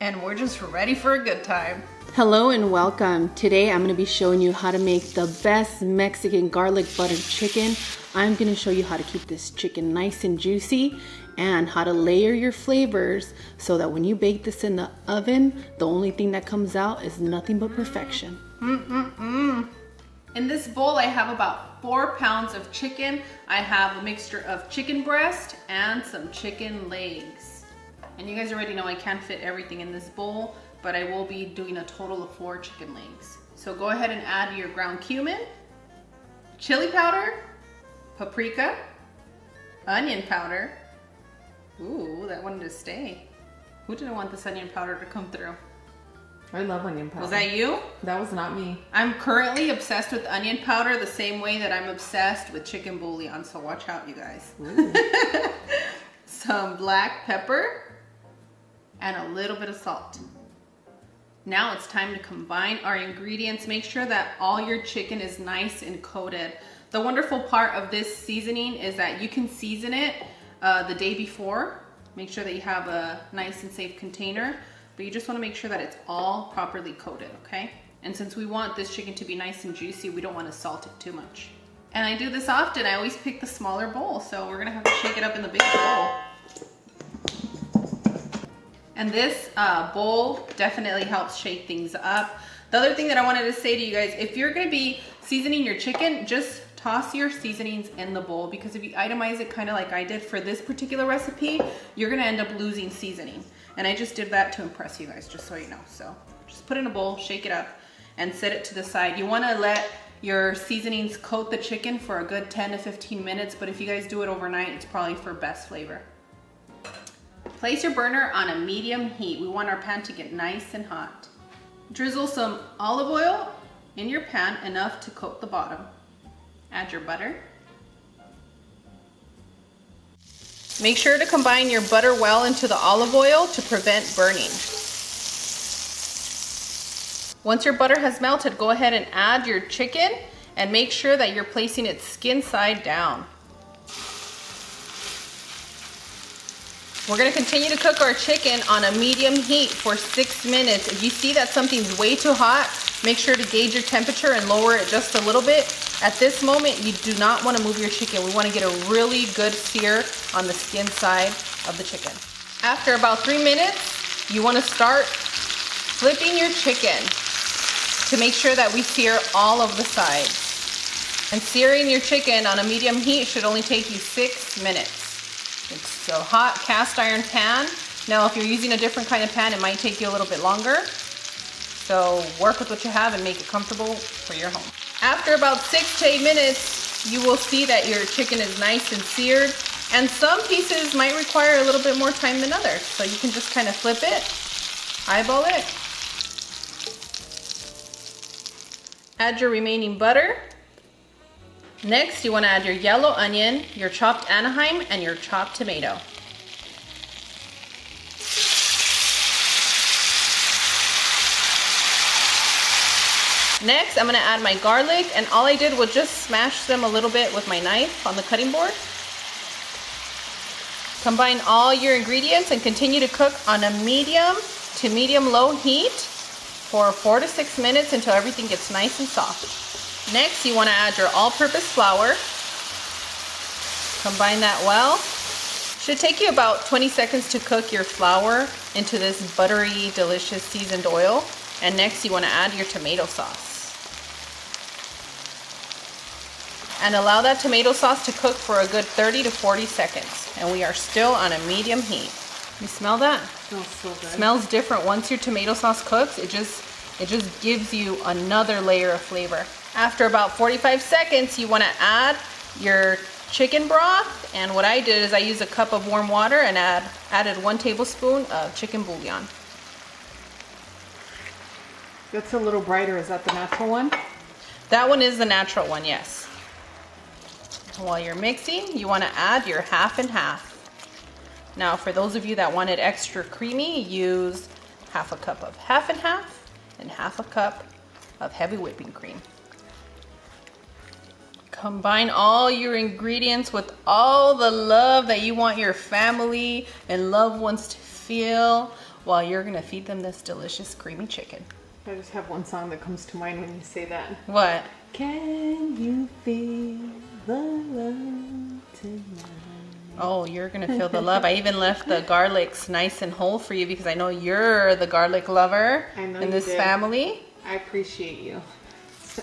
And we're just ready for a good time. Hello and welcome. Today I'm going to be showing you how to make the best Mexican garlic butter chicken. I'm going to show you how to keep this chicken nice and juicy and how to layer your flavors so that when you bake this in the oven, the only thing that comes out is nothing but perfection. In this bowl, I have about 4 pounds of chicken. I have a mixture of chicken breast and some chicken legs. And you guys already know I can't fit everything in this bowl, but I will be doing a total of 4 chicken legs. So go ahead and add your ground cumin, chili powder, paprika, onion powder. Ooh, that wanted to stay. Who didn't want this onion powder to come through? I love onion powder. Was that you? That was not me. I'm currently obsessed with onion powder the same way that I'm obsessed with chicken bouillon, so watch out, you guys. Some black pepper and a little bit of salt. Now it's time to combine our ingredients. Make sure that all your chicken is nice and coated. The wonderful part of this seasoning is that you can season it the day before. Make sure that you have a nice and safe container, but you just want to make sure that it's all properly coated, okay? And since we want this chicken to be nice and juicy, we don't want to salt it too much. And I do this often. I always pick the smaller bowl, so we're gonna have to shake it up in the big bowl. And this bowl definitely helps shake things up. The other thing that I wanted to say to you guys, if you're gonna be seasoning your chicken, just toss your seasonings in the bowl, because if you itemize it kind of like I did for this particular recipe, you're gonna end up losing seasoning. And I just did that to impress you guys, just so you know. So just put it in a bowl, shake it up, and set it to the side. You wanna let your seasonings coat the chicken for a good 10 to 15 minutes, but if you guys do it overnight, it's probably for best flavor. Place your burner on a medium heat. We want our pan to get nice and hot. Drizzle some olive oil in your pan, enough to coat the bottom. Add your butter. Make sure to combine your butter well into the olive oil to prevent burning. Once your butter has melted, go ahead and add your chicken and make sure that you're placing it skin side down. We're gonna continue to cook our chicken on a medium heat for 6 minutes. If you see that something's way too hot, make sure to gauge your temperature and lower it just a little bit. At this moment, you do not wanna move your chicken. We wanna get a really good sear on the skin side of the chicken. After about 3 minutes, you wanna start flipping your chicken to make sure that we sear all of the sides. And searing your chicken on a medium heat should only take you 6 minutes. It's a hot cast iron pan. Now, if you're using a different kind of pan, it might take you a little bit longer. So work with what you have and make it comfortable for your home. After about 6 to 8 minutes, you will see that your chicken is nice and seared. And some pieces might require a little bit more time than others. So you can just kind of flip it, eyeball it. Add your remaining butter. Next, you want to add your yellow onion, your chopped Anaheim, and your chopped tomato. Next, I'm going to add my garlic, and all I did was just smash them a little bit with my knife on the cutting board. Combine all your ingredients and continue to cook on a medium to medium-low heat for 4 to 6 minutes until everything gets nice and soft. Next, you want to add your all-purpose flour. Combine that well. Should take you about 20 seconds to cook your flour into this buttery, delicious seasoned oil. And next, you want to add your tomato sauce. And allow that tomato sauce to cook for a good 30 to 40 seconds. And we are still on a medium heat. You smell that? Smells so good. Smells different. Once your tomato sauce cooks, it just gives you another layer of flavor. After about 45 seconds, you want to add your chicken broth. And what I did is I used a cup of warm water and added 1 tablespoon of chicken bouillon. That's a little brighter. Is that the natural one? That one is the natural one, yes. While you're mixing, you want to add your half and half. Now, for those of you that want it extra creamy, use half a cup of half and half a cup of heavy whipping cream. Combine all your ingredients with all the love that you want your family and loved ones to feel while you're gonna feed them this delicious creamy chicken. I just have one song that comes to mind when you say that. What? Can you feel the love tonight? Oh, you're gonna feel the love. I even left the garlics nice and whole for you because I know you're the garlic lover in this family. I appreciate you.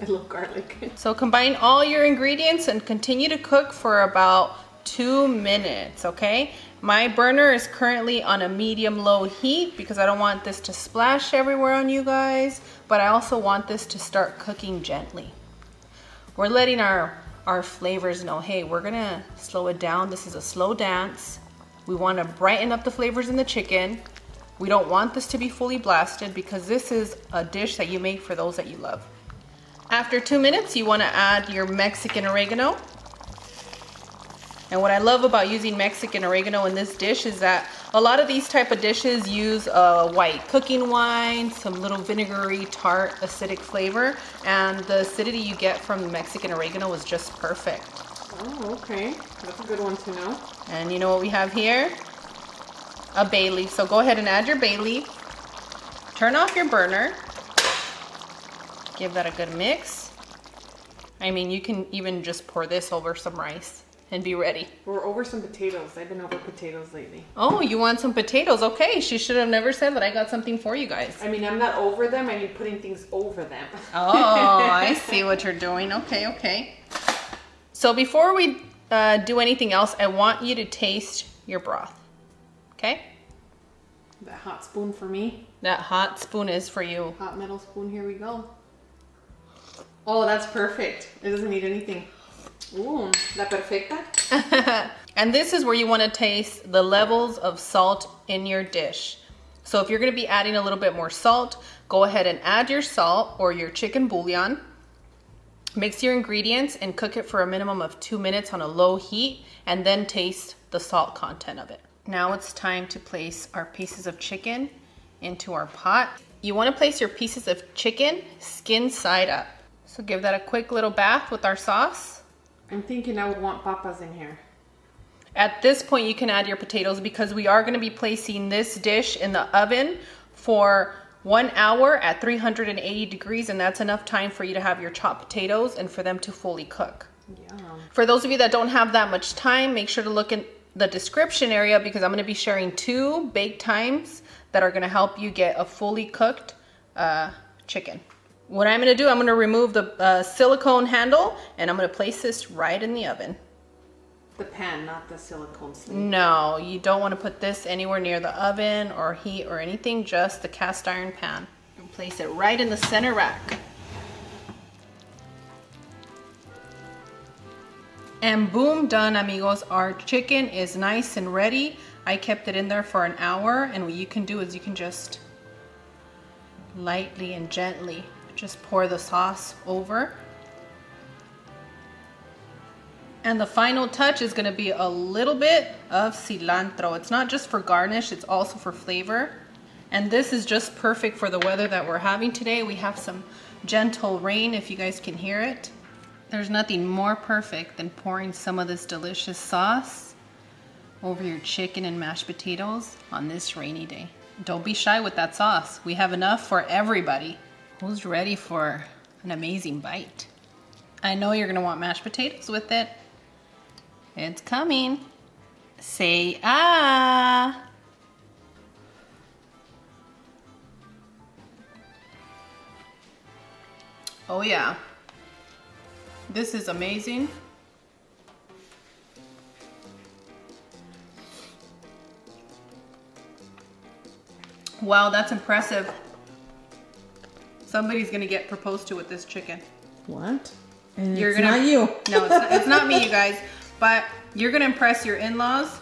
I love garlic. So combine all your ingredients and continue to cook for about 2 minutes, okay? My burner is currently on a medium-low heat because I don't want this to splash everywhere on you guys, but I also want this to start cooking gently. We're letting our flavors know, hey, we're gonna slow it down. This is a slow dance. We want to brighten up the flavors in the chicken. We don't want this to be fully blasted because this is a dish that you make for those that you love. After 2 minutes, you want to add your Mexican oregano. And what I love about using Mexican oregano in this dish is that a lot of these type of dishes use white cooking wine, some little vinegary, tart, acidic flavor, and the acidity you get from the Mexican oregano is just perfect. Oh, okay. That's a good one to know. And you know what we have here? A bay leaf. So go ahead and add your bay leaf. Turn off your burner. Give that a good mix. I mean, you can even just pour this over some rice and be ready. We're over some potatoes. I've been over potatoes lately. Oh, you want some potatoes? Okay, she should have never said that I got something for you guys. I mean, I'm not over them. I mean, putting things over them. Oh, I see what you're doing. Okay, okay. So before we do anything else, I want you to taste your broth. Okay? That hot spoon for me. That hot spoon is for you. Hot metal spoon. Here we go. Oh, that's perfect. It doesn't need anything. Ooh, la perfecta. And this is where you want to taste the levels of salt in your dish. So if you're going to be adding a little bit more salt, go ahead and add your salt or your chicken bouillon. Mix your ingredients and cook it for a minimum of 2 minutes on a low heat, and then taste the salt content of it. Now it's time to place our pieces of chicken into our pot. You want to place your pieces of chicken skin side up. So give that a quick little bath with our sauce. I'm thinking I would want papas in here. At this point, you can add your potatoes because we are going to be placing this dish in the oven for 1 hour at 380 degrees, and that's enough time for you to have your chopped potatoes and for them to fully cook. Yum. For those of you that don't have that much time, make sure to look in the description area because I'm going to be sharing 2 bake times that are going to help you get a fully cooked chicken. What I'm going to do, I'm going to remove the silicone handle and I'm going to place this right in the oven. The pan, not the silicone sleeve. No, you don't want to put this anywhere near the oven or heat or anything, just the cast iron pan. And place it right in the center rack. And boom, done, amigos. Our chicken is nice and ready. I kept it in there for an hour, and what you can do is you can just lightly and gently just pour the sauce over. And the final touch is going to be a little bit of cilantro. It's not just for garnish, it's also for flavor. And this is just perfect for the weather that we're having today. We have some gentle rain, if you guys can hear it. There's nothing more perfect than pouring some of this delicious sauce over your chicken and mashed potatoes on this rainy day. Don't be shy with that sauce. We have enough for everybody. Who's ready for an amazing bite? I know you're gonna want mashed potatoes with it. It's coming. Say ah. Oh yeah. This is amazing. Wow, that's impressive. Somebody's gonna get proposed to with this chicken. What? And You're it's gonna, not you. No, it's not me, you guys. But you're gonna impress your in-laws.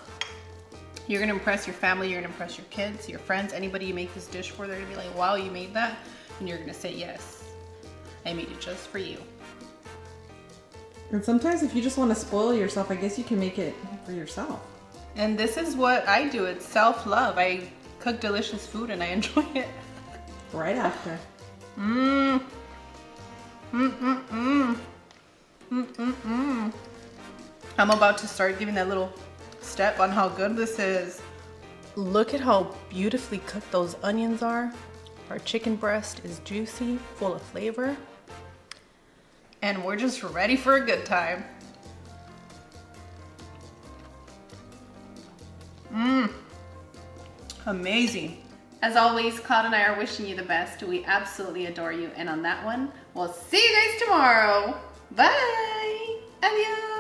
You're gonna impress your family. You're gonna impress your kids, your friends, anybody you make this dish for. They're gonna be like, wow, you made that? And you're gonna say, yes, I made it just for you. And sometimes if you just want to spoil yourself, I guess you can make it for yourself. And this is what I do. It's self-love. I cook delicious food and I enjoy it. Right after. Mmm. Mm-mm-mm. Mm-mm-mm. I'm about to start giving that little step on how good this is. Look at how beautifully cooked those onions are. Our chicken breast is juicy, full of flavor. And we're just ready for a good time. Amazing. As always, Cloud and I are wishing you the best. We absolutely adore you. And on that one, we'll see you guys tomorrow. Bye. Adios.